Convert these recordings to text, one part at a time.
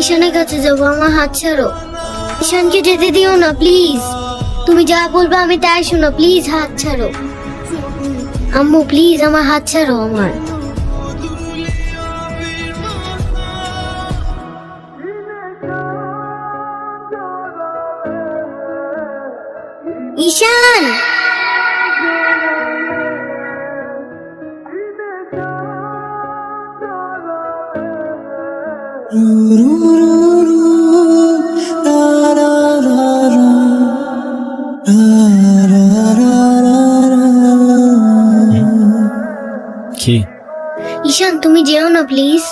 ঈশানের কাছে যাবো, আমার হাত ছাড়ো। ঈশানকে যেতে দিও না প্লিজ। তুমি যা বলবে আমি তাই শোনো, প্লিজ হাত ছাড়ো। আম্মু প্লিজ আমার হাত ছাড়ো আমার। ঈশান, কি? ঈশান তুমি যেও না প্লিজ।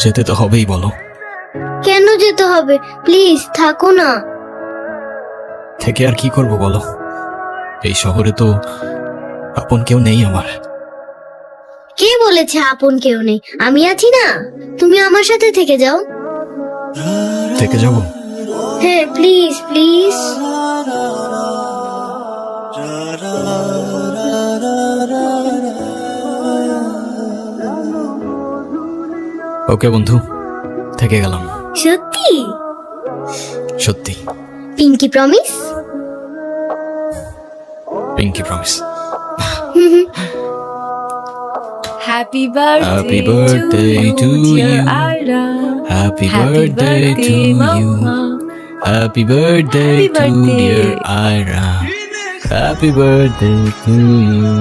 যেতে তো হবেই, বলো। কেন যেতে হবে? প্লিজ থাকো না। থেকে আর কি করব বলো? এই শহরে তো আপন কেউ নেই আমার। কে বলেছে আপন কেউ নেই? আমি আছি না, তুমি আমার সাথে থেকে যাও। থেকে যাব? হ্যাঁ প্লিজ প্লিজ। ওকে বন্ধু, থেকে গেলাম। সত্যি? সত্যি। Pinky promise? Pinky promise. Happy birthday, Happy birthday to dear you. Ira. Happy birthday to you. Mama. Happy birthday Happy to birthday. dear Ira. Happy birthday to you.